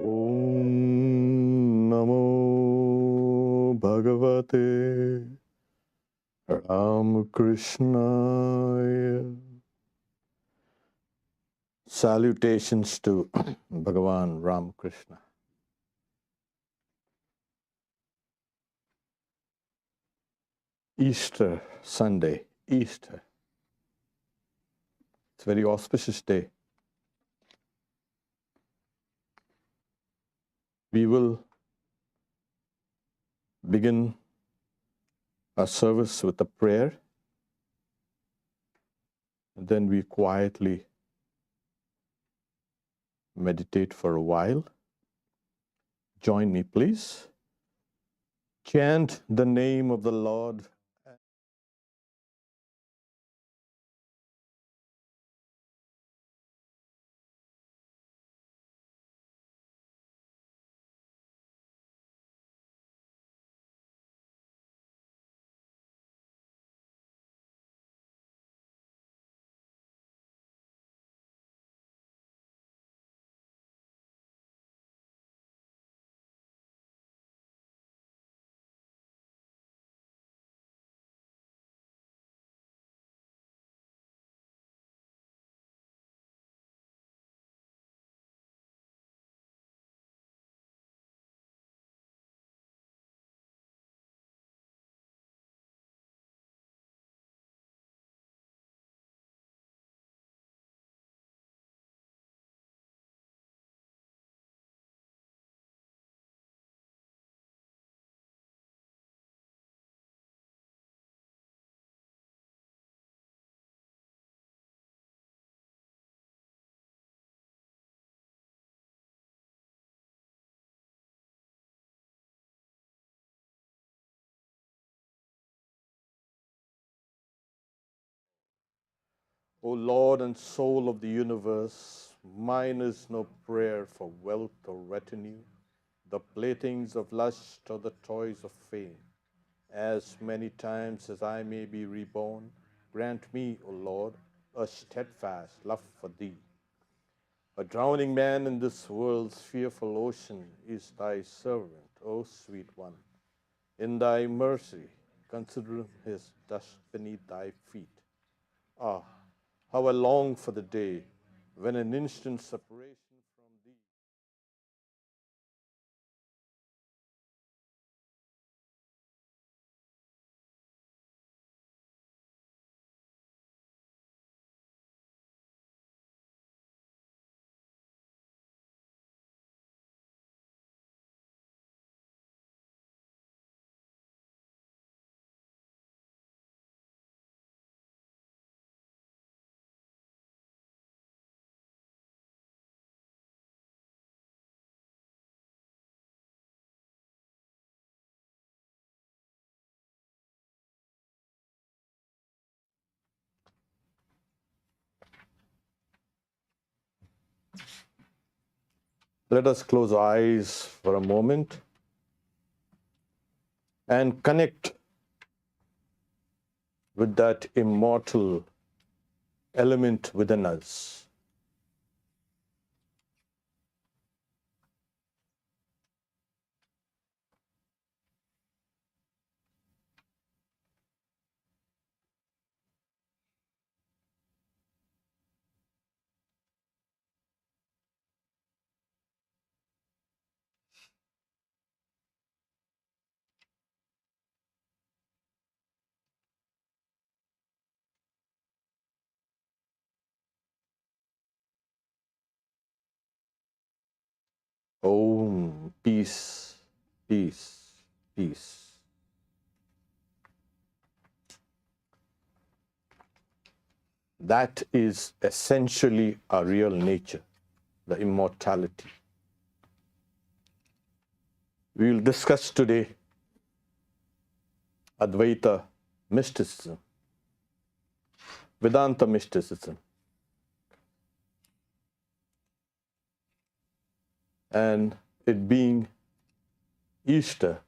Om Namo Bhagavate Ramakrishnaya. Salutations to Bhagavan Ramakrishna. Easter Sunday, Easter. It's a very auspicious day. We will begin our service with a prayer, and then we quietly meditate for a while. Join me, please. Chant the name of the Lord. O Lord and soul of the universe, mine is no prayer for wealth or retinue, the playthings of lust or the toys of fame. As many times as I may be reborn, grant me, O Lord, a steadfast love for Thee. A drowning man in this world's fearful ocean is Thy servant, O sweet one. In Thy mercy, consider his dust beneath Thy feet. Ah, how I long for the day when an instant separation from Thee. Let us close our eyes for a moment and connect with that immortal element within us. Om, peace, peace, peace. That is essentially our real nature, the immortality. We will discuss today Advaita mysticism, Vedanta mysticism. And it being Easter,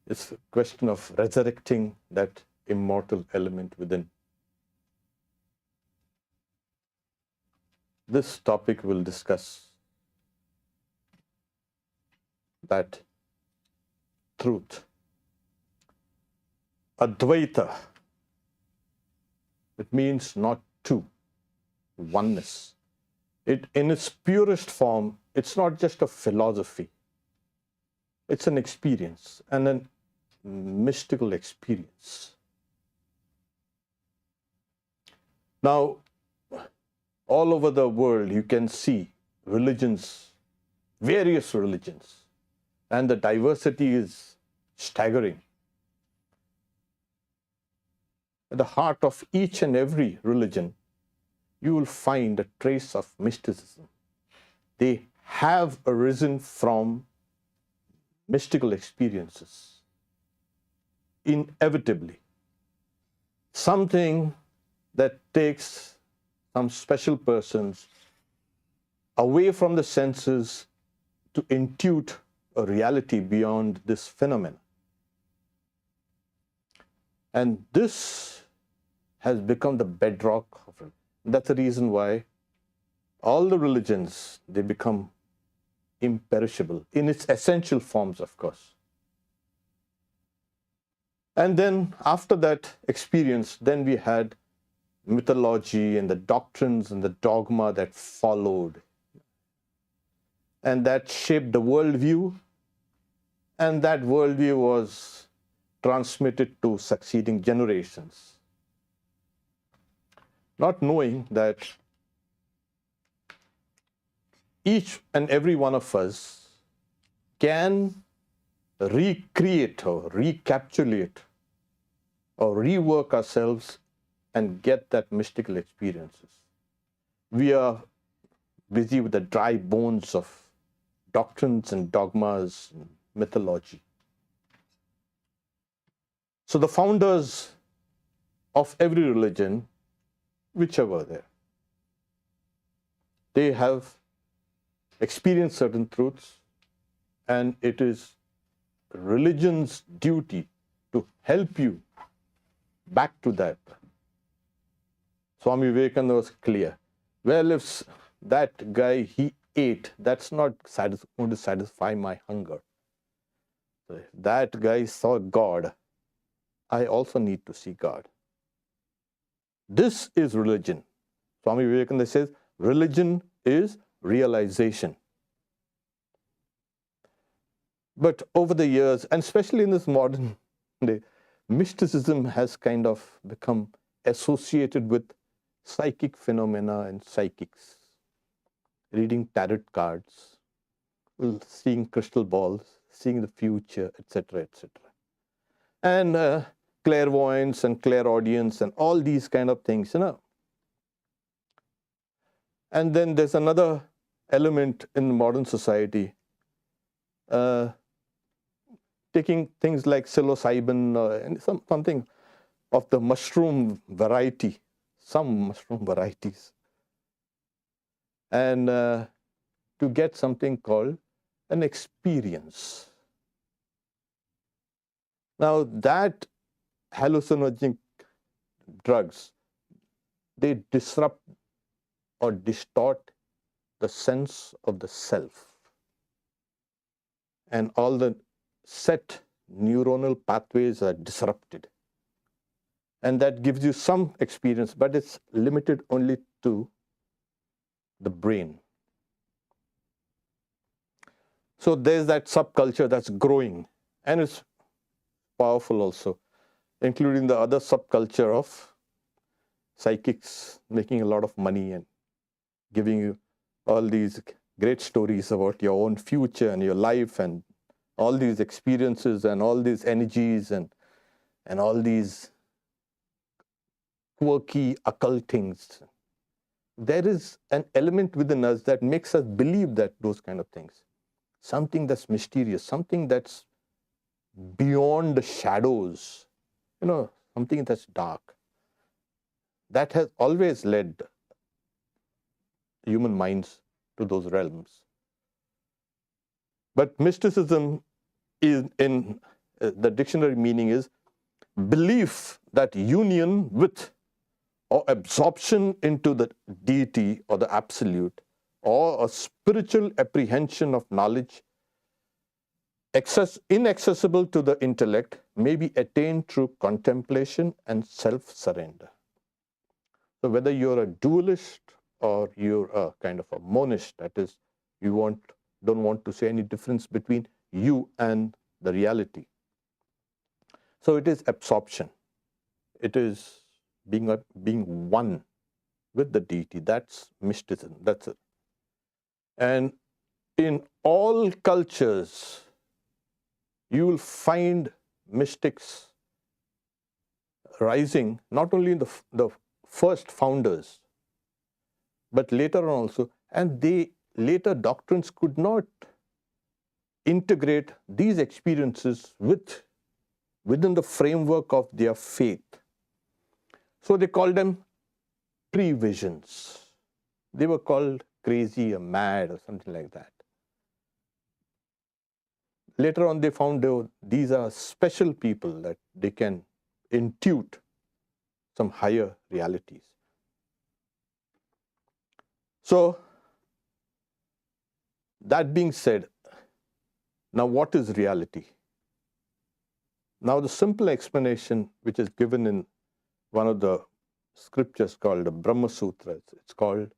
it's a question of resurrecting that immortal element within. this topic will discuss that truth. Advaita, it means not two, oneness. It, in its purest form, it's not just a philosophy. It's an experience, and a mystical experience. Now, all over the world, you can see religions, various religions, and the diversity is staggering. At the heart of each and every religion, you will find a trace of mysticism. They have arisen from mystical experiences, inevitably. Something that takes some special persons away from the senses to intuit a reality beyond this phenomenon. And this has become the bedrock of it. That's the reason why all the religions, they become imperishable in its essential forms, of course. And then after that experience, then we had mythology and the doctrines and the dogma that followed. And that shaped the worldview, and that worldview was transmitted to succeeding generations. Not knowing that each and every one of us can recreate or recapitulate or rework ourselves and get that mystical experiences. We are busy with the dry bones of doctrines and dogmas and mythology. So the founders of every religion, whichever there, they have experienced certain truths, and it is religion's duty to help you back to that. Swami Vivekananda was clear. Well, if that guy, he ate, that's not going to satisfy my hunger. So if that guy saw God, I also need to see God. This is religion. Swami Vivekananda says, religion is realization. But over the years, and especially in this modern day, mysticism has kind of become associated with psychic phenomena and psychics. Reading tarot cards, seeing crystal balls, seeing the future, etc., etc. And clairvoyance and clairaudience and all these kind of things, you know. And then there's another element in modern society, taking things like psilocybin and something of the mushroom variety, some mushroom varieties, and to get something called an experience. Now that hallucinogenic drugs, they disrupt or distort the sense of the self, and all the set neuronal pathways are disrupted, and that gives you some experience, but it's limited only to the brain. So there's that subculture that's growing, and it's powerful also, including the other subculture of psychics making a lot of money and giving you all these great stories about your own future and your life and all these experiences and all these energies and all these quirky occult things. There is an element within us that makes us believe that those kind of things. Something that's mysterious, something that's beyond the shadows, you know, something that's dark. That has always led human minds to those realms. But mysticism is, in the dictionary meaning, is belief that union with or absorption into the deity or the absolute, or a spiritual apprehension of knowledge inaccessible to the intellect, may be attained through contemplation and self-surrender. So whether you're a dualist or you're a kind of a monist, that is, you don't want to see any difference between you and the reality. So it is absorption. It is being one with the deity. That's mysticism. That's it. And in all cultures, you will find mystics rising, not only in the first founders, but later on also. And later doctrines could not integrate these experiences within the framework of their faith. So they called them previsions. They were called crazy or mad or something like that. Later on, they found these are special people that they can intuit some higher realities. So, that being said, now what is reality? Now the simple explanation which is given in one of the scriptures called the Brahma Sutras, it's called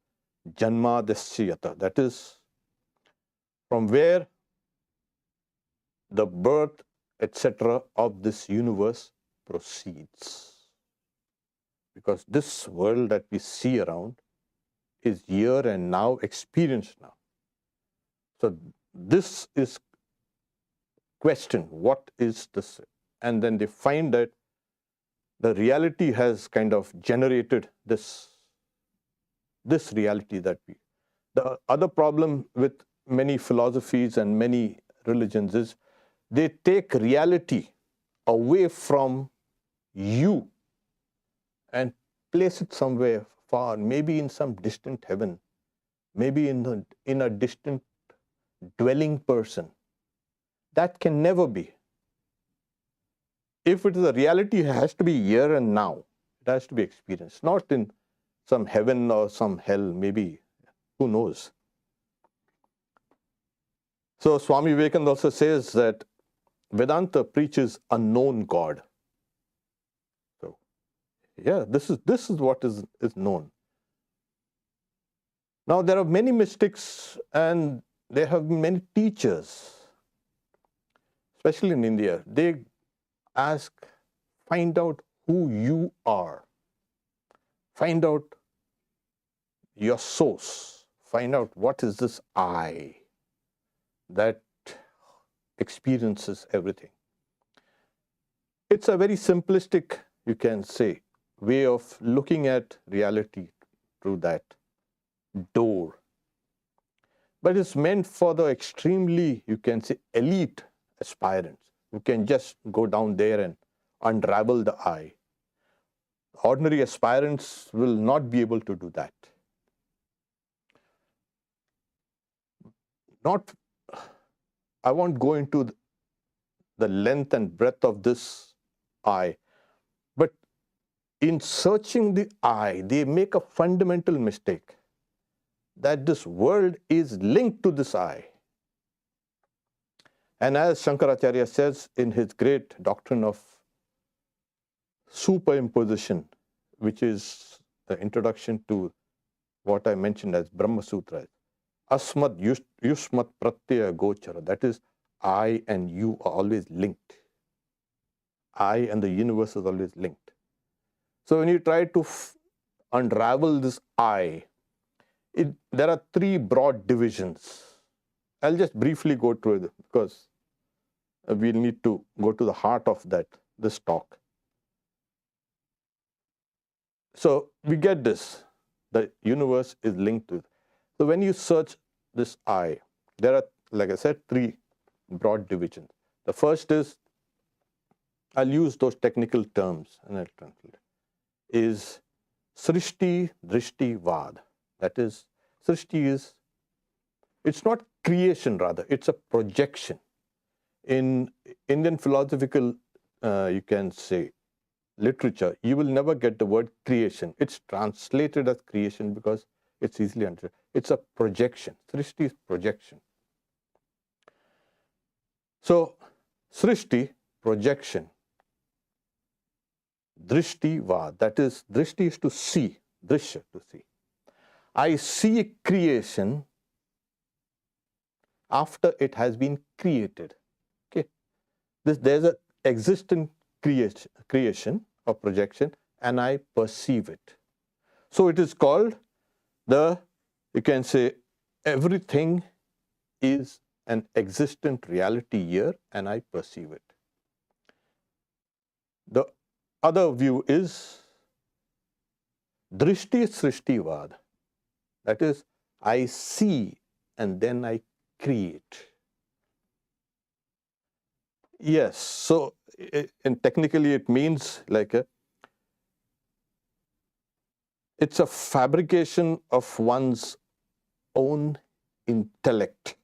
Janmadasyata. That is from where the birth, etc. of this universe proceeds. Because this world that we see around is here and now, experienced now. So this is question, what is this? And then they find that the reality has kind of generated this reality that the other problem with many philosophies and many religions is they take reality away from you and place it somewhere far, maybe in some distant heaven, maybe in a distant dwelling person. That can never be. If it is a reality, it has to be here and now. It has to be experienced, not in some heaven or some hell, maybe, who knows. So Swami Vivekananda also says that Vedanta preaches a known God. So, yeah, this is what is known. Now, there are many mystics and there have been many teachers, especially in India. They ask, find out who you are. Find out your source. Find out what is this I that experiences everything. It's a very simplistic, you can say, way of looking at reality through that door. But it's meant for the extremely, you can say, elite aspirants who can just go down there and unravel the I. Ordinary aspirants will not be able to do that. I won't go into the length and breadth of this I, but in searching the I, they make a fundamental mistake that this world is linked to this I. And as Shankaracharya says in his great doctrine of superimposition, which is the introduction to what I mentioned as Brahma Sutra, Asmat Yushmat Pratyaya Gochara, that is, I and you are always linked. I and the universe is always linked. So when you try to unravel this I, there are three broad divisions. I'll just briefly go through it because we'll need to go to the heart of this talk. So we get this, the universe is linked to it. So when you search this I, there are, like I said, three broad divisions. The first is, I'll use those technical terms and I'll translate, is Srishti Drishti Vad. That is, Srishti is, it's not creation rather, it's a projection. In Indian philosophical, you can say, literature, you will never get the word creation. It's translated as creation because it's easily understood. It's a projection. Srishti is projection. So, Srishti, projection. Drishti va, that is, drishti is to see, drishya, to see. I see creation after it has been created. Okay, there's an existent creation or projection, and I perceive it. So it is called you can say, everything is an existent reality here, and I perceive it. The other view is drishti srishtivad. That is, I see and then I create. Yes, so and technically it means like it's a fabrication of one's own intellect.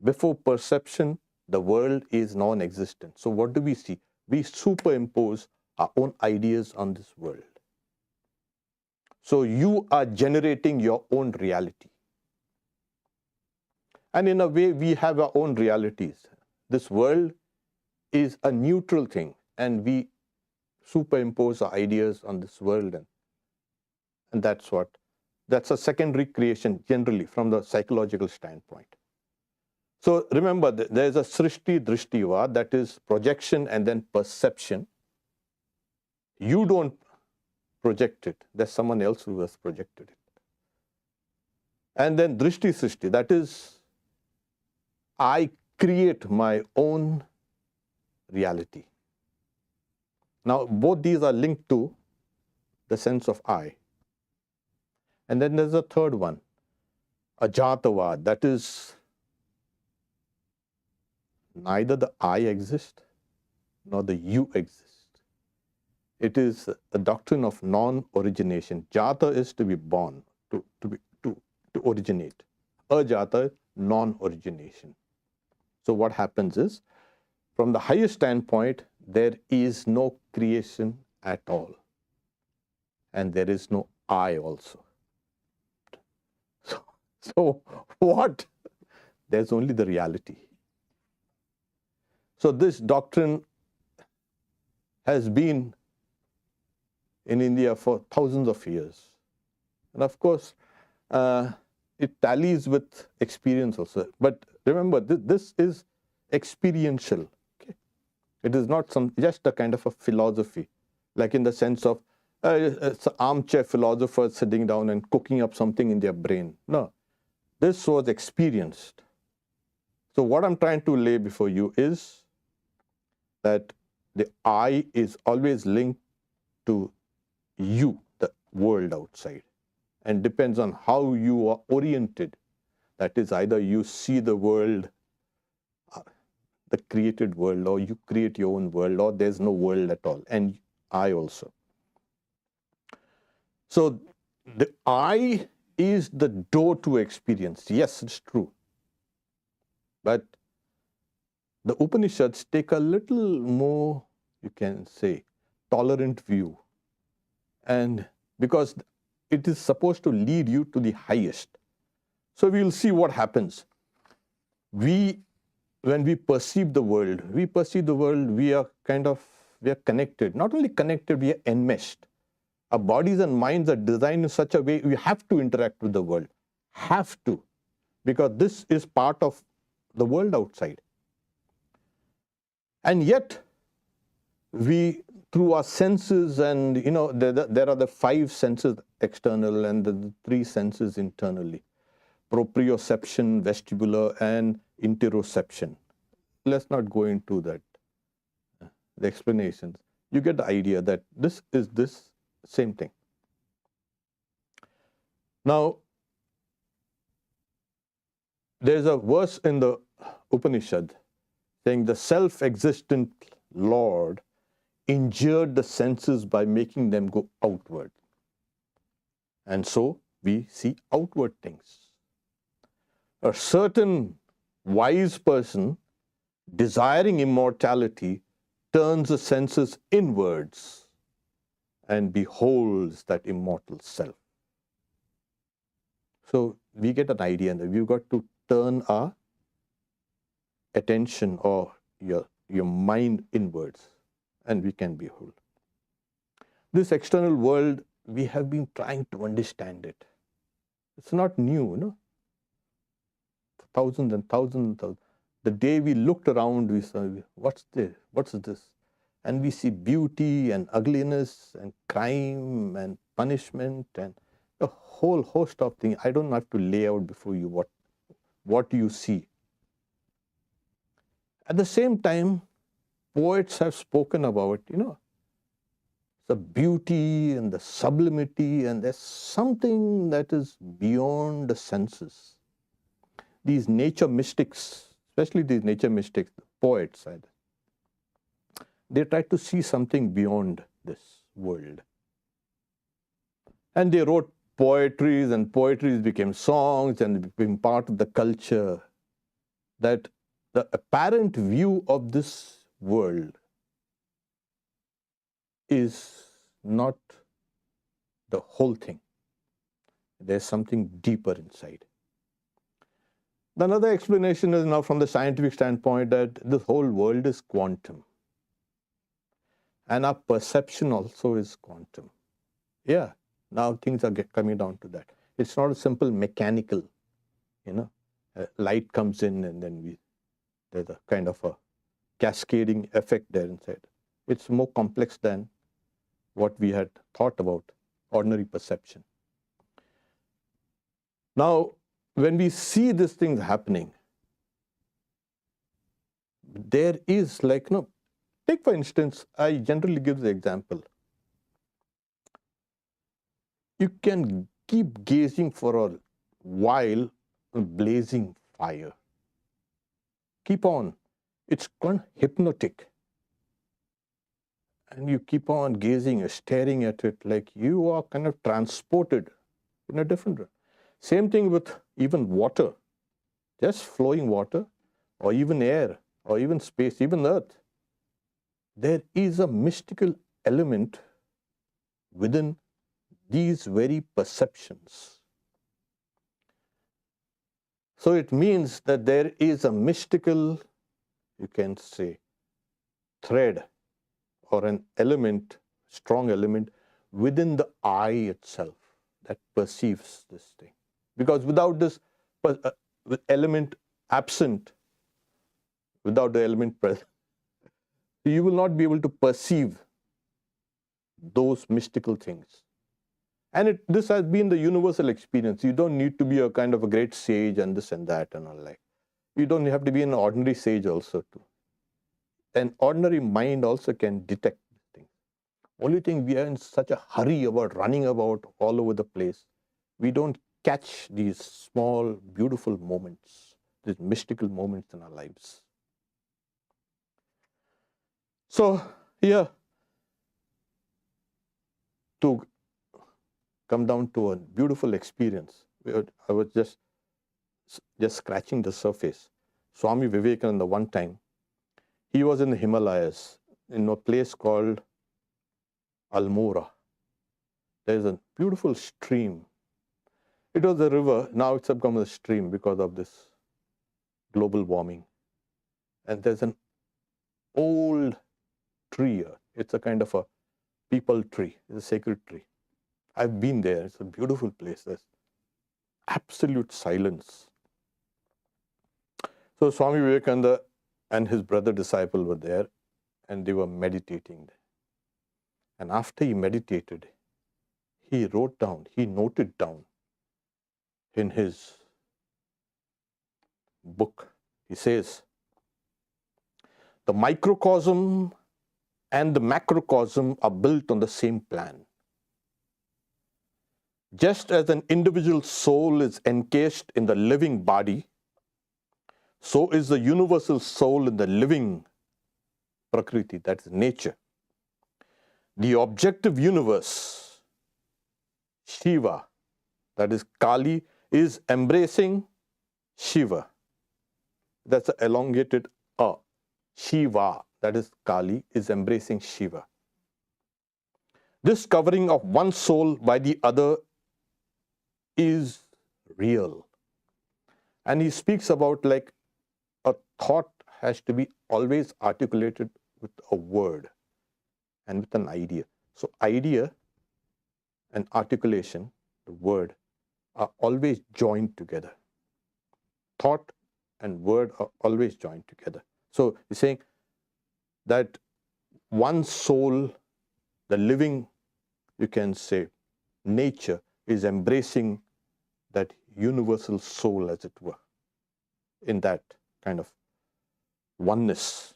Before perception, the world is non-existent. So what do we see? We superimpose our own ideas on this world. So you are generating your own reality. And in a way, we have our own realities. This world is a neutral thing, and we superimpose our ideas on this world. And that's a secondary creation generally from the psychological standpoint. So remember, there is a srishti drishtiva, that is projection and then perception. You don't project it. There's someone else who has projected it. And then drishti srishti, that is, I create my own reality. Now, both these are linked to the sense of I. And then there's a third one, ajatavad, that is, neither the I exist nor the you exist. It is a doctrine of non-origination. Jata is to be born, to originate. Ajata is non-origination. So what happens is, from the highest standpoint, there is no creation at all. And there is no I also. So what? There's only the reality. So this doctrine has been in India for thousands of years. And of course, it tallies with experience also. But remember, this is experiential. Okay? It is not just a kind of a philosophy, like in the sense of it's an armchair philosopher sitting down and cooking up something in their brain. No, this was experienced. So what I'm trying to lay before you is that the I is always linked to you, the world outside, and depends on how you are oriented. That is, either you see the world, the created world, or you create your own world, or there's no world at all, and I also. So the I is the door to experience. Yes, it's true. But the Upanishads take a little more, you can say, tolerant view. And because it is supposed to lead you to the highest. So we will see what happens. When we perceive the world, we are connected. Not only connected, we are enmeshed. Our bodies and minds are designed in such a way we have to interact with the world. Have to. Because this is part of the world outside. And yet, we, through our senses, and there are the 5 senses external and the 3 senses internally. Proprioception, vestibular, and interoception. Let's not go into that, the explanations. You get the idea that this is this same thing. Now, there's a verse in the Upanishad saying the self-existent Lord injured the senses by making them go outward. And so we see outward things. A certain wise person desiring immortality turns the senses inwards and beholds that immortal self. So we get an idea that we've got to turn our attention or your mind inwards, and we can behold. This external world, we have been trying to understand it. It's not new, no? Thousands and thousands and thousands. The day we looked around, we saw, what's this? What's this? And we see beauty and ugliness and crime and punishment and a whole host of things. I don't have to lay out before you what you see. At the same time, poets have spoken about, the beauty and the sublimity, and there's something that is beyond the senses. These nature mystics, especially these nature mystics, the poets, they try to see something beyond this world. And they wrote poetries, and poetries became songs and became part of the culture, that the apparent view of this world is not the whole thing. There's something deeper inside. Another explanation is now from the scientific standpoint that this whole world is quantum. And our perception also is quantum. Yeah, now things are coming down to that. It's not a simple mechanical, light comes in and then there's a kind of a cascading effect there inside. It's more complex than what we had thought about ordinary perception. Now, when we see these things happening, there is take for instance, I generally give the example. You can keep gazing for a while on blazing fire. Keep on. It's hypnotic. And you keep on gazing, staring at it like you are kind of transported in a different way. Same thing with even water, just flowing water, or even air, or even space, even earth. There is a mystical element within these very perceptions. So it means that there is a mystical, you can say, thread or an element, strong element within the eye itself that perceives this thing. Because without this element absent, without the element present, you will not be able to perceive those mystical things. And this has been the universal experience. You don't need to be a kind of a great sage and this and that and all like. You don't have to be an ordinary sage also too. An ordinary mind also can detect things. Only thing, we are in such a hurry about running about all over the place. We don't catch these small, beautiful moments, these mystical moments in our lives. So here, to come down to a beautiful experience, I was just scratching the surface. Swami Vivekananda, one time, he was in the Himalayas, in a place called Almora. There is a beautiful stream. It was a river, now it's become a stream because of this global warming. And there's an old tree here. It's a kind of a peepal tree. It's a sacred tree. I've been there. It's a beautiful place. There's absolute silence. So Swami Vivekananda and his brother disciple were there, and they were meditating. And after he meditated, he noted down in his book, he says, the microcosm and the macrocosm are built on the same plan. Just as an individual soul is encased in the living body, so is the universal soul in the living Prakriti, that is nature. The objective universe, Shiva, that is Kali, is embracing Shiva. That's an elongated A. Shiva, that is Kali, is embracing Shiva. This covering of one soul by the other is real. And he speaks about like a thought has to be always articulated with a word and with an idea. So idea and articulation, the word, are always joined together. Thought and word are always joined together. So he's saying that one soul, the living, you can say, nature is embracing that universal soul, as it were, in that kind of oneness.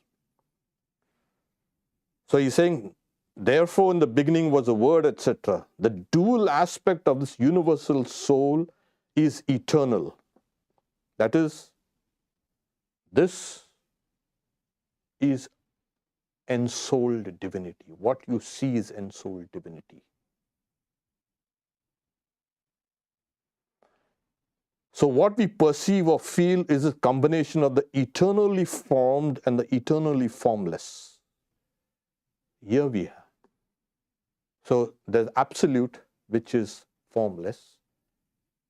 So he's saying, therefore, in the beginning was a word, etc. The dual aspect of this universal soul is eternal. That is, this is ensouled divinity. What you see is ensouled divinity. So what we perceive or feel is a combination of the eternally formed and the eternally formless. Here we have. So the absolute, which is formless,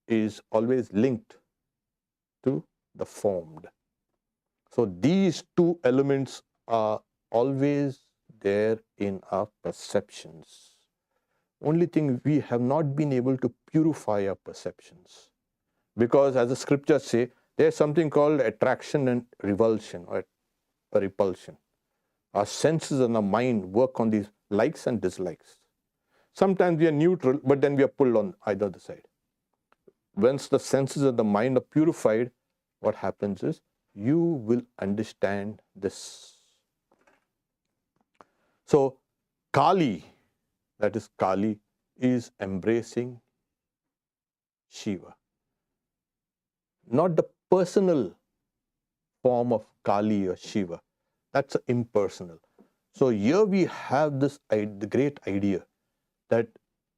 is always linked to the formed. So these two elements are always there in our perceptions. Only thing, we have not been able to purify our perceptions. Because as the scriptures say, there is something called attraction and revulsion or repulsion. Our senses and our mind work on these likes and dislikes. Sometimes we are neutral, but then we are pulled on either the side. Once the senses of the mind are purified, what happens is you will understand this. So Kali, that is Kali, is embracing Shiva. Not the personal form of Kali or Shiva. That's impersonal. So here we have this the great idea that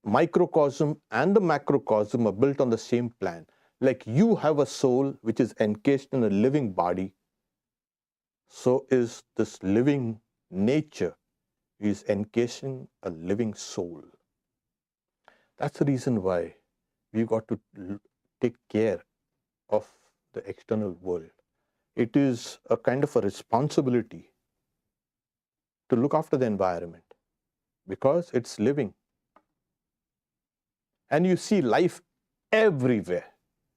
microcosm and the macrocosm are built on the same plan. Like you have a soul which is encased in a living body, so is this living nature is encasing a living soul. That's the reason why we've got to take care of the external world. It is a kind of a responsibility to look after the environment because it's living. And you see life everywhere.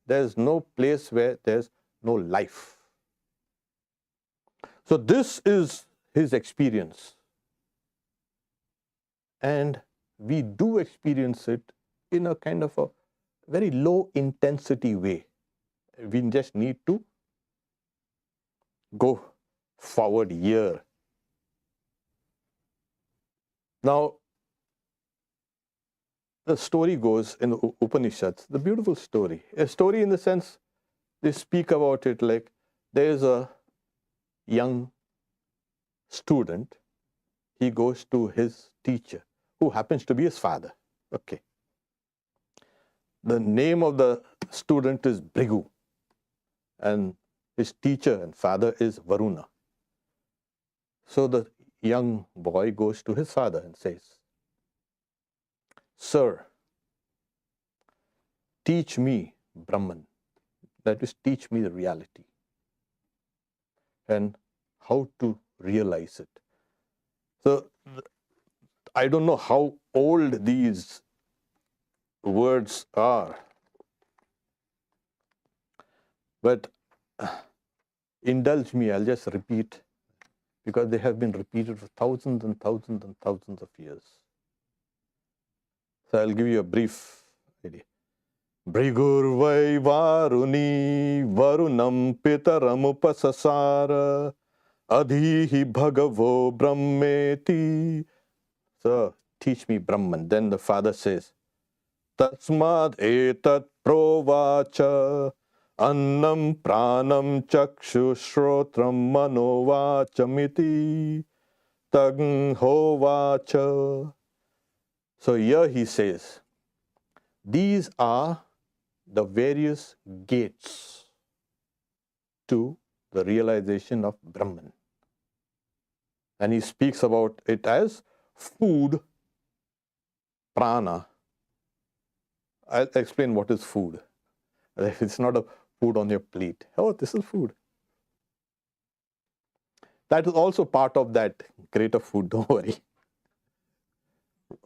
There's no place where there's no life. So this is his experience. And we do experience it in a kind of a very low intensity way. We just need to go forward here. Now, the story goes in the Upanishads, the beautiful story. A story in the sense they speak about it like there is a young student. He goes to his teacher, who happens to be his father. Okay. The name of the student is Bhrigu, and his teacher and father is Varuna. So the young boy goes to his father and says, "Sir, teach me Brahman." That is, teach me the reality and how to realize it. So I don't know how old these words are, but indulge me, I'll just repeat, because they have been repeated for thousands and thousands and thousands of years. So I'll give you a brief idea. Bhrigur vai varuni varunam pitaram upasasara adhihi bhagavo brahmeti. So teach me Brahman. Then the father says, Tasmad etat provacha annam pranam chakshu shrotram manovachamiti tagn hovacha. So here he says, these are the various gates to the realization of Brahman. And he speaks about it as food prana. I'll explain what is food. It's not a food on your plate. Oh, this is food. That is also part of that greater food, don't worry.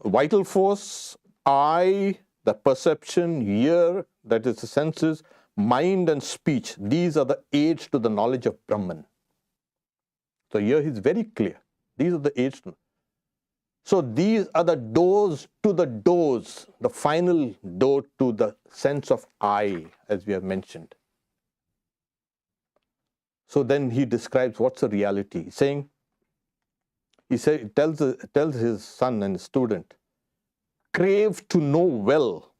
Vital force, eye, the perception, ear, that is the senses, mind and speech. These are the aids to the knowledge of Brahman. So here he's very clear. These are the aids. So these are the doors to the doors, the final door to the sense of I, as we have mentioned. So then he describes what's the reality, saying, he tells his son and student, crave to know well,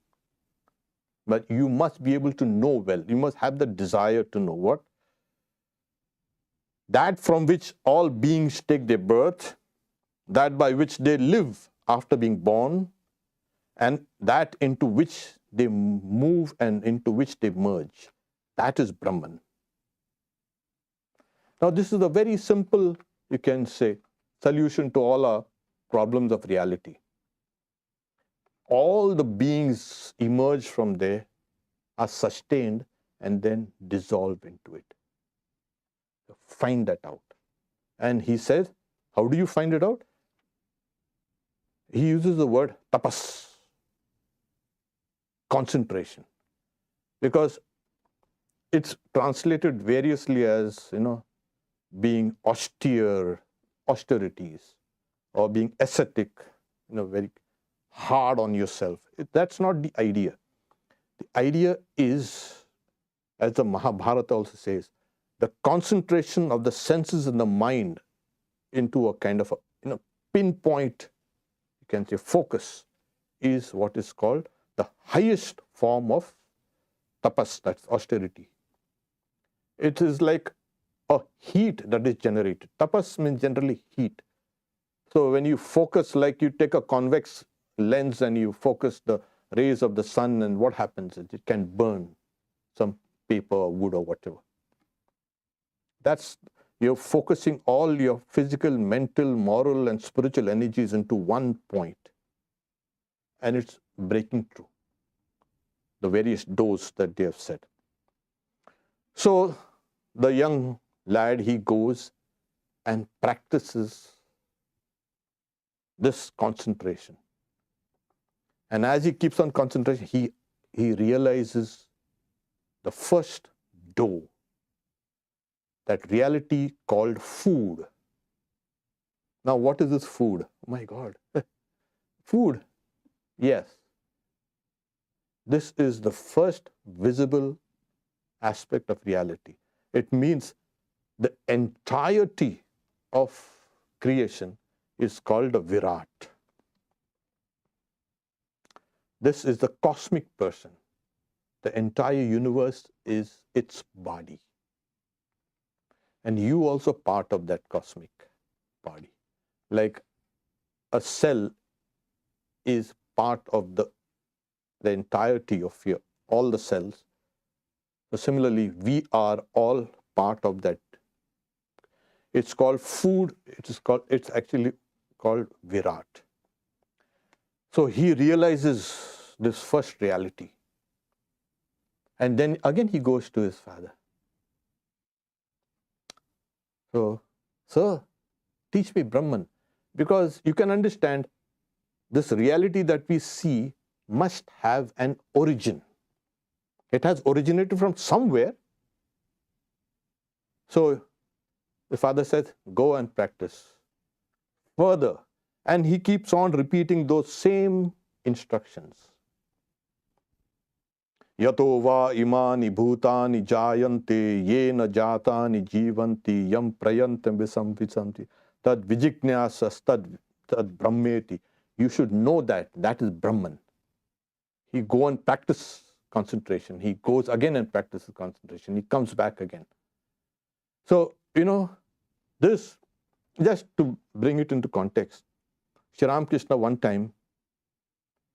but you must be able to know well. You must have the desire to know what? That from which all beings take their birth, that by which they live after being born, and that into which they move and into which they merge. That is Brahman. Now this is a very simple, you can say, solution to all our problems of reality. All the beings emerge from there, are sustained, and then dissolve into it. So find that out. And he says, how do you find it out? He uses the word tapas, concentration, because it's translated variously as, being austerities, or being ascetic, very hard on yourself. That's not the idea. The idea is, as the Mahabharata also says, the concentration of the senses and the mind into a kind of a pinpoint, you can say, focus, is what is called the highest form of tapas, that's austerity. It is like a heat that is generated. Tapas means generally heat. So when you focus, like you take a convex lens and you focus the rays of the sun, and what happens is it can burn some paper or wood or whatever. That's, you're focusing all your physical, mental, moral and spiritual energies into one point, and it's breaking through the various doors that they have set. So the young lad, he goes and practices this concentration. And as he keeps on concentration, he realizes the first door, that reality called food. Now, what is this food? Oh my God. Food. Yes. This is the first visible aspect of reality. It means the entirety of creation is called a Virat. This is the cosmic person. The entire universe is its body. And you also part of that cosmic body. Like a cell is part of the entirety of all the cells. So similarly, we are all part of that. It's called food. It's actually called Virat. So he realizes this first reality. And then again he goes to his father. So, sir, teach me Brahman. Because you can understand, this reality that we see must have an origin. It has originated from somewhere. So the father says, go and practice further. And he keeps on repeating those same instructions. Yato va imani bhutani jayante yena jatani jivanti yam prayantam visamvisanti tad vijignyasas tad brahmeti. You should know that is Brahman. He go and practice concentration. He goes again and practices concentration. He comes back again. So, this, just to bring it into context, Sri Ramakrishna one time,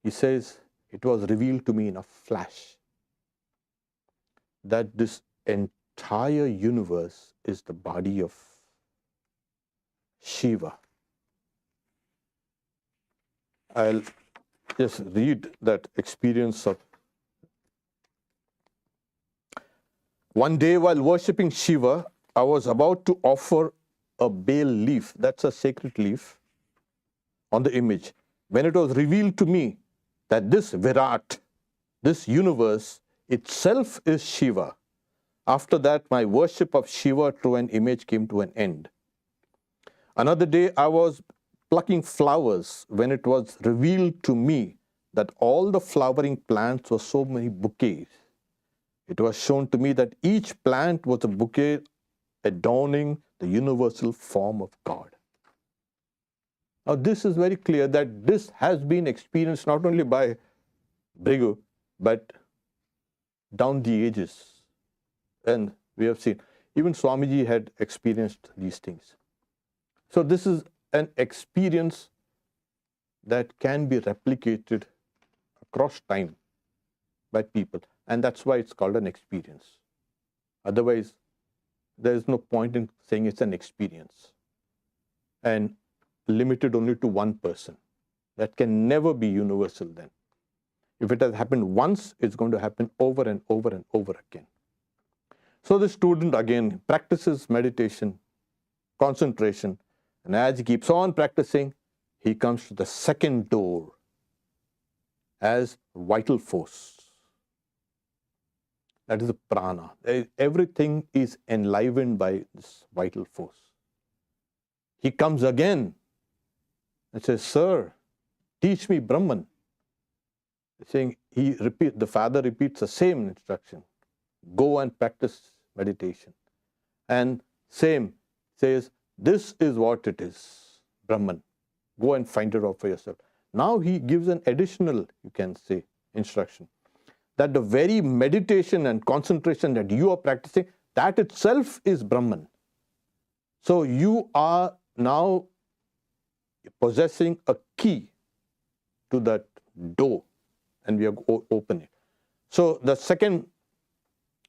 he says, it was revealed to me in a flash that this entire universe is the body of Shiva. I'll just read that experience of one day while worshipping Shiva, I was about to offer a bale leaf, that's a sacred leaf, on the image. When it was revealed to me that this Virat, this universe itself is Shiva, after that my worship of Shiva through an image came to an end. Another day I was plucking flowers when it was revealed to me that all the flowering plants were so many bouquets. It was shown to me that each plant was a bouquet adorning the universal form of God. Now this is very clear that this has been experienced not only by Brigu, but down the ages. And we have seen, even Swamiji had experienced these things. So this is an experience that can be replicated across time by people. And that's why it's called an experience. Otherwise, there is no point in saying it's an experience and limited only to one person. That can never be universal then. If it has happened once, it's going to happen over and over and over again. So the student again practices meditation, concentration, and as he keeps on practicing, he comes to the second door as vital force. That is the prana. Everything is enlivened by this vital force. He comes again and says, "Sir, teach me Brahman." Saying, the father repeats the same instruction. Go and practice meditation. And same says, this is what it is, Brahman. Go and find it out for yourself. Now he gives an additional, you can say, instruction. That the very meditation and concentration that you are practicing, that itself is Brahman. So you are now possessing a key to that door, and we are open it. So the second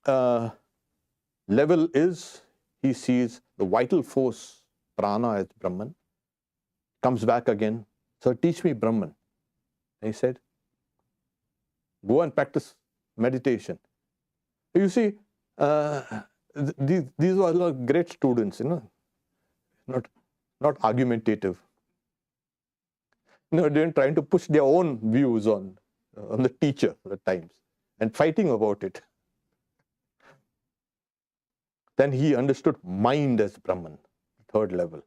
level is, he sees the vital force, prana, as Brahman. Comes back again, "Sir, teach me Brahman." And he said, "Go and practice meditation." You see, these were great students, not argumentative. They're trying to push their own views on the teacher at times and fighting about it. Then he understood mind as Brahman, third level.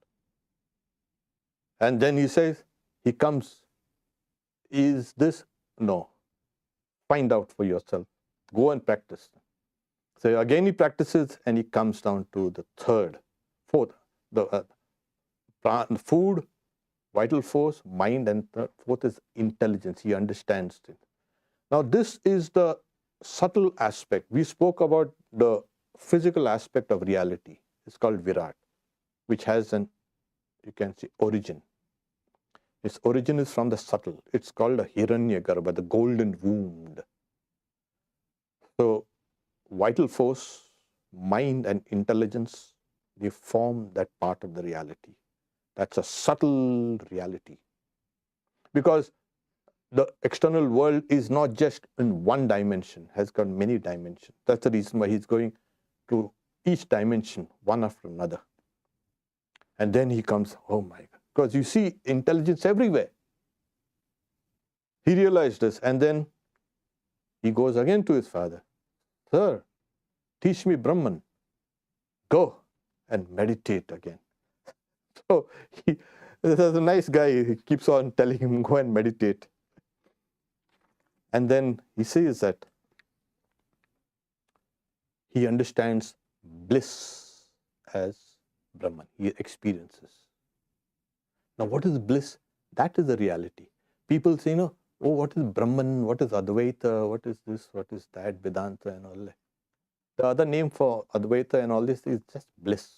And then he says, he comes, is this? No. Find out for yourself. Go and practice. So again he practices and he comes down to the fourth, the food, vital force, mind, and the fourth is intelligence. He understands it. Now this is the subtle aspect. We spoke about the physical aspect of reality. It's called Virat, which has an, you can say, origin. Its origin is from the subtle. It's called a Hiranyagarbha, the golden womb. So vital force, mind, and intelligence, they form that part of the reality. That's a subtle reality. Because the external world is not just in one dimension, has got many dimensions. That's the reason why he's going to each dimension, one after another. And then he comes, oh my God. Because you see intelligence everywhere. He realized this, and then he goes again to his father. "Sir, teach me Brahman. Go and meditate again." So this is a nice guy. He keeps on telling him, go and meditate. And then he says that he understands bliss as Brahman. He experiences. Now what is bliss? That is the reality. People say, oh, what is Brahman? What is Advaita? What is this? What is that? Vedanta and all that. The other name for Advaita and all this is just bliss.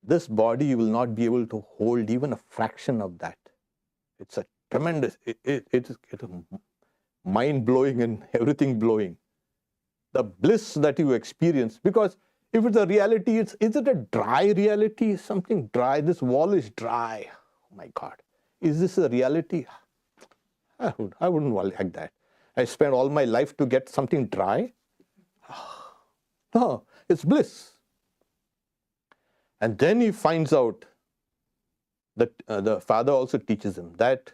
This body will not be able to hold even a fraction of that. It's a tremendous, it's mind-blowing and everything blowing. The bliss that you experience, because if it's a reality, is it a dry reality? Something dry. This wall is dry. Oh my God. is this a reality? I wouldn't like that. I spent all my life to get something dry. No, it's bliss. And then he finds out that the father also teaches him that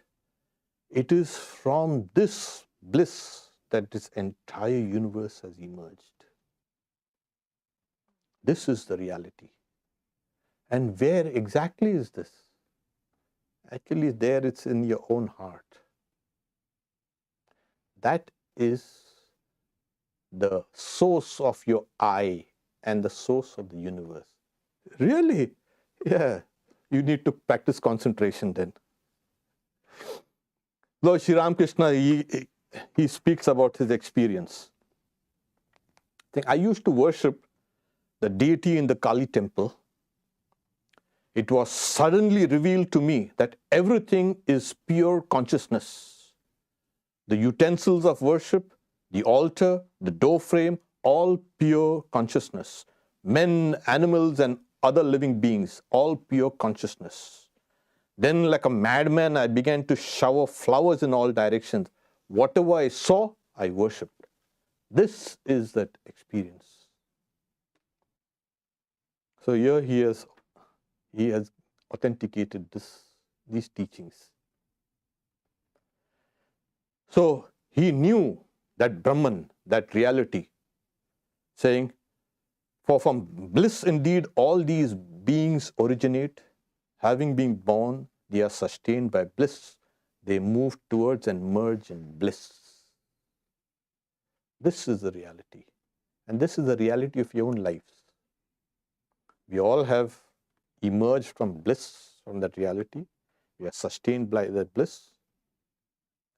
it is from this bliss that this entire universe has emerged. This is the reality. And where exactly is this? Actually, there it's in your own heart. That is the source of your I and the source of the universe. Really? Yeah. You need to practice concentration then. Lord Sri Ramakrishna, he speaks about his experience. I used to worship the deity in the Kali temple. It was suddenly revealed to me that everything is pure consciousness. The utensils of worship, the altar, the door frame, all pure consciousness. Men, animals, and other living beings, all pure consciousness. Then, like a madman, I began to shower flowers in all directions. Whatever I saw, I worshipped. This is that experience. So here he has authenticated these teachings. So he knew that Brahman, that reality, saying, for from bliss indeed all these beings originate. Having been born, they are sustained by bliss. They move towards and merge in bliss. This is the reality. And this is the reality of your own lives. We all have emerged from bliss, from that reality. We are sustained by that bliss.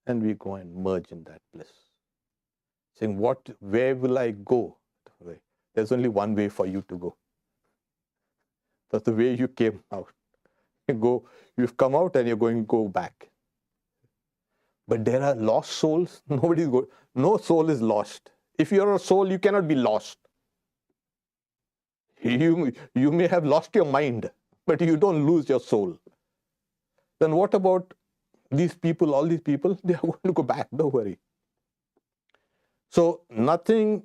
And we go and merge in that bliss. Saying, where will I go? There's only one way for you to go. That's the way you came out. You've come out and you're going to go back. But there are lost souls. No soul is lost. If you're a soul, you cannot be lost. You may have lost your mind, but you don't lose your soul. Then what about these people, all these people? They are going to go back, don't worry. So nothing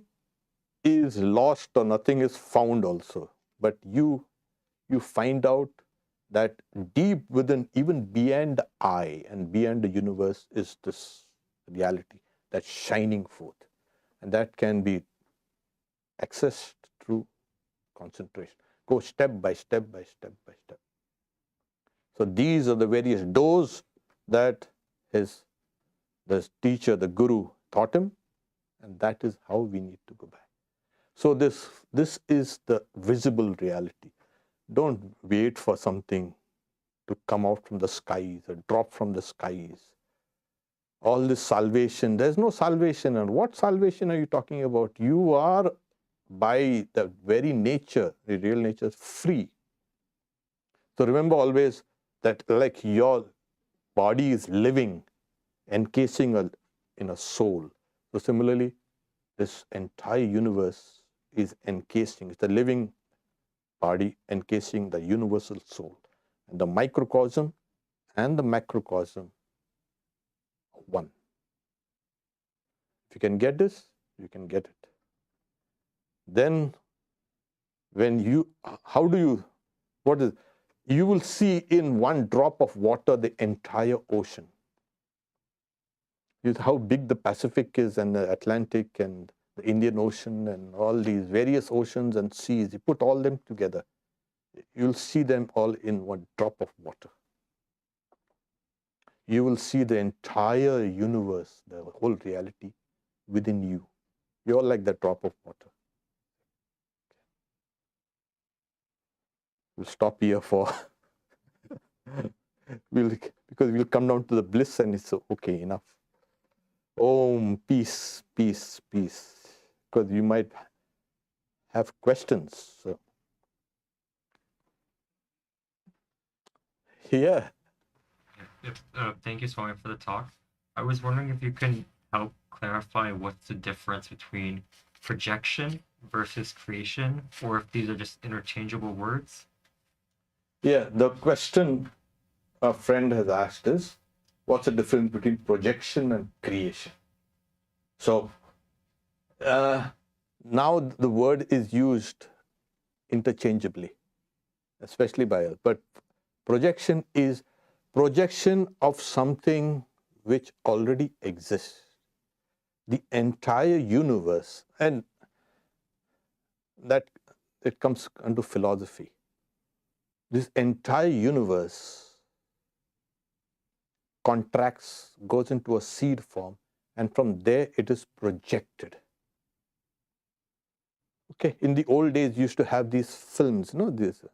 is lost or nothing is found also. But you find out that deep within, even beyond the I and beyond the universe, is this reality that's shining forth. And that can be accessed through concentration. Go step by step by step by step. So these are the various doors that the teacher, the guru, taught him. And that is how we need to go back. So this is the visible reality. Don't wait for something to come out from the skies or drop from the skies. All this salvation, there's no salvation. And what salvation are you talking about? You are, by the very nature, the real nature, free. So remember always that like your body is living, encasing in a soul. So similarly, this entire universe is encasing, it's a living body encasing the universal soul. And the microcosm and the macrocosm are one. If you can get this, you can get it. Then you will see in one drop of water the entire ocean. How big the Pacific is, and the Atlantic and the Indian Ocean and all these various oceans and seas. You put all them together, you'll see them all in one drop of water. You will see the entire universe, the whole reality within you. You're like that drop of water. We'll stop here because we'll come down to the bliss and it's okay, enough. Om, peace, peace, peace. Because you might have questions. So. Yeah. Thank you, Swami, for the talk. I was wondering if you can help clarify what's the difference between projection versus creation, or if these are just interchangeable words. Yeah, the question a friend has asked is, what's the difference between projection and creation? So now the word is used interchangeably, especially by us. But projection is projection of something which already exists. The entire universe, and that it comes under philosophy. This entire universe contracts, goes into a seed form, and from there it is projected. Okay, in the old days, you used to have these films, these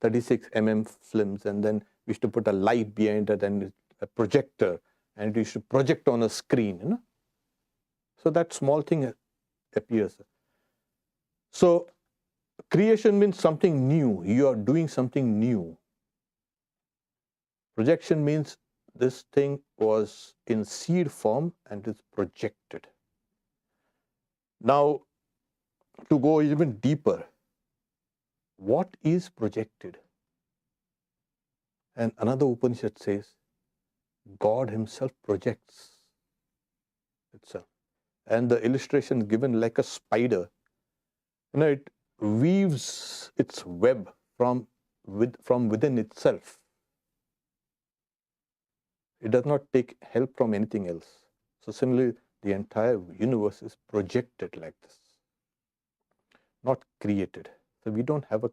36 films, and then we used to put a light behind it and a projector, and we used to project on a screen, So that small thing appears. So creation means something new. You are doing something new. Projection means this thing was in seed form and is projected. Now, to go even deeper, what is projected? And another Upanishad says, God himself projects itself. And the illustration given like a spider, it weaves its web from within itself. It does not take help from anything else. So similarly, the entire universe is projected like this, not created. So we don't have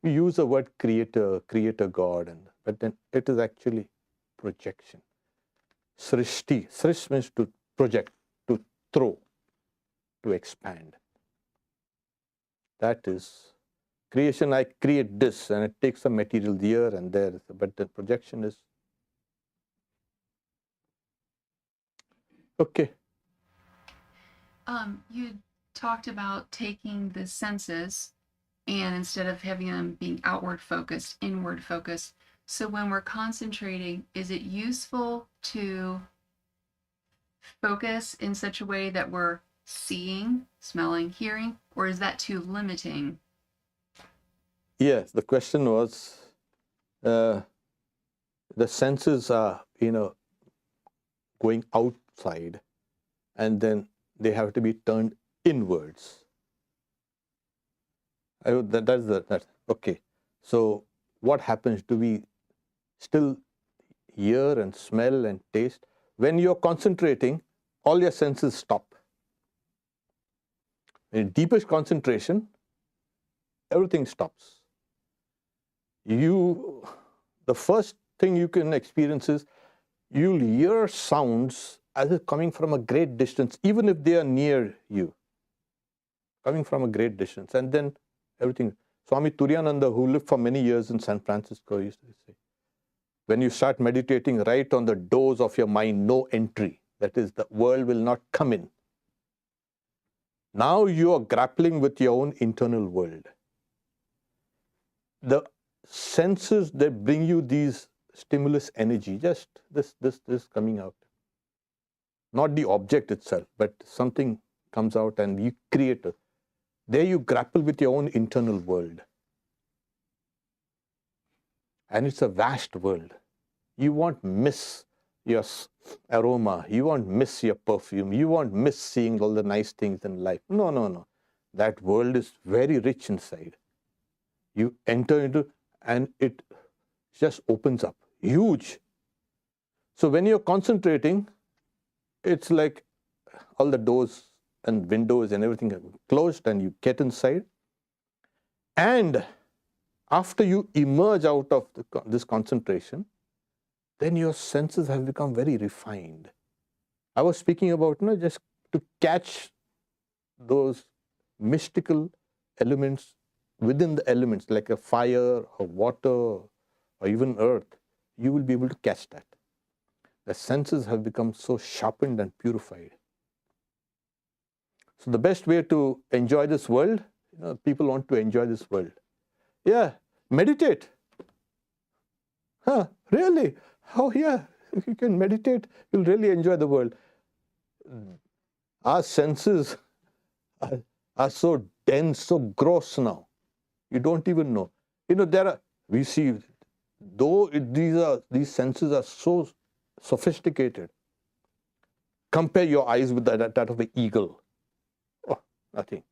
we use the word creator, God, but then it is actually projection. Srishti. Srish means to project, to throw, to expand. That is creation. I create this and it takes some material here and there, but the projection is okay. You talked about taking the senses and instead of having them being outward focused, inward focused. So when we're concentrating, is it useful to focus in such a way that we're seeing, smelling, hearing, or is that too limiting? Yes, the question was, the senses are, going outside, and then they have to be turned inwards. Okay. So what happens? Do we still hear and smell and taste? When you're concentrating, all your senses stop. In deepest concentration, everything stops. The first thing you can experience is you'll hear sounds as if coming from a great distance, even if they are near you, coming from a great distance. And then everything. Swami Turiyananda, who lived for many years in San Francisco, used to say, when you start meditating, right on the doors of your mind, no entry. That is, the world will not come in. Now you are grappling with your own internal world. The senses that bring you these stimulus energy, just this coming out. Not the object itself, but something comes out and you create it. There you grapple with your own internal world. And it's a vast world. You won't miss your aroma. You won't miss your perfume. You won't miss seeing all the nice things in life. No. That world is very rich inside. You enter into, and it just opens up. Huge. So when you're concentrating, it's like all the doors and windows and everything are closed, and you get inside. And after you emerge out of this concentration, then your senses have become very refined. I was speaking about just to catch those mystical elements within the elements, like a fire or water or even earth. You will be able to catch that. The senses have become so sharpened and purified. So the best way to enjoy this world, people want to enjoy this world. Yeah, meditate. Huh, really? Oh yeah, if you can meditate, you'll really enjoy the world. Our senses are so dense, so gross now. You don't even know. We see though these senses are so sophisticated, compare your eyes with that of an eagle. Oh, nothing.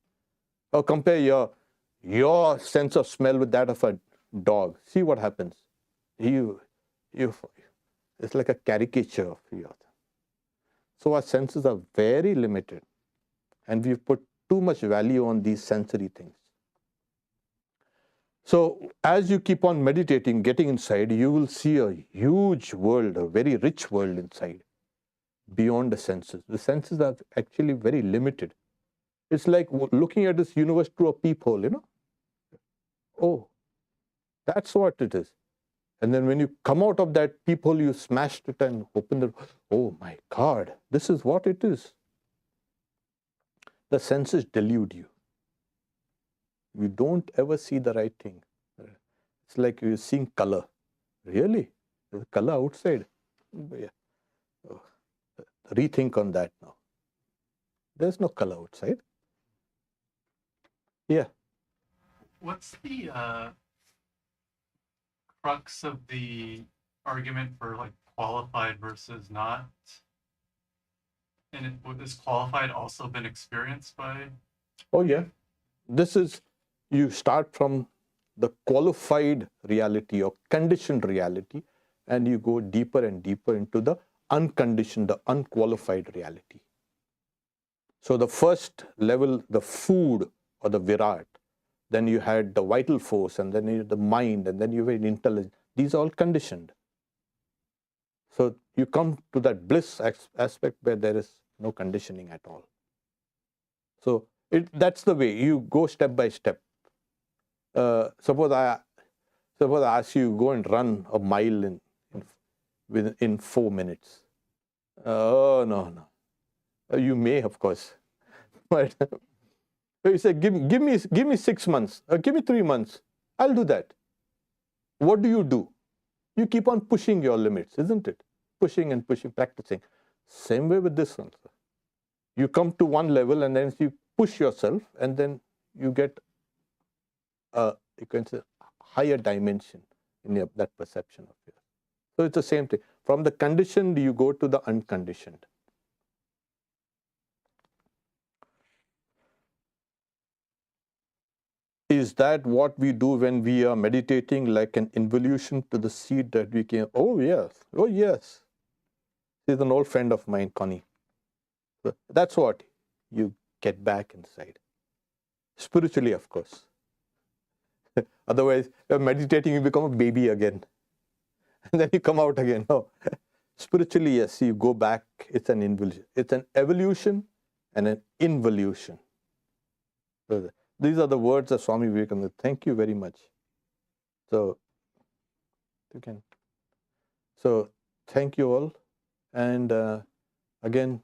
Or compare your sense of smell with that of a dog. See what happens. You, it's like a caricature of you. So our senses are very limited, and we've put too much value on these sensory things. So as you keep on meditating, getting inside, you will see a huge world, a very rich world inside, beyond the senses. The senses are actually very limited. It's like looking at this universe through a peephole, you know. Oh, that's what it is. And then when you come out of that peephole, you smashed it and open the, oh my God, this is what it is. The senses delude you. You don't ever see the right thing. It's like you're seeing color. Really? There's color outside. Yeah. Oh. Rethink on that now. There's no color outside. Yeah. What's the crux of the argument for like qualified versus not? And has qualified also been experienced by? Oh yeah. This is, you start from the qualified reality or conditioned reality, and you go deeper and deeper into the unconditioned, the unqualified reality. So the first level, the food or the virat, then you had the vital force, and then you had the mind, and then you had intelligence. These are all conditioned. So you come to that bliss aspect where there is no conditioning at all. So that's the way you go step by step. Suppose I ask you, go and run a mile in 4 minutes. Oh no. You may, of course, but you say, give me 6 months, give me 3 months. I'll do that. What do? You keep on pushing your limits, isn't it? Pushing and pushing, practicing. Same way with this one. You come to one level, and then you push yourself, and then you get you can say higher dimension in that perception of yours. So it's the same thing. From the conditioned, you go to the unconditioned. Is that what we do when we are meditating, like an involution to the seed that we can? Oh yes. She's an old friend of mine, Connie. So that's what you get back inside. Spiritually, of course. Otherwise, you're meditating, you become a baby again. And then you come out again. No. Spiritually, yes, you go back. It's an involution. It's an evolution and an involution. So these are the words of Swami Vivekananda. Thank you very much. So, thank you all. And again,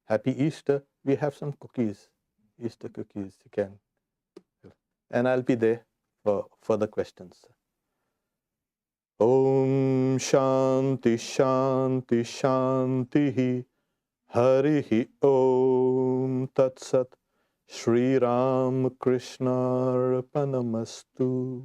happy Easter. We have some cookies, Easter cookies. You can. And I'll be there for further questions. Om Shanti Shanti Shanti Harihi Om Tat Sat Shri Ram Krishna Arpanamastu.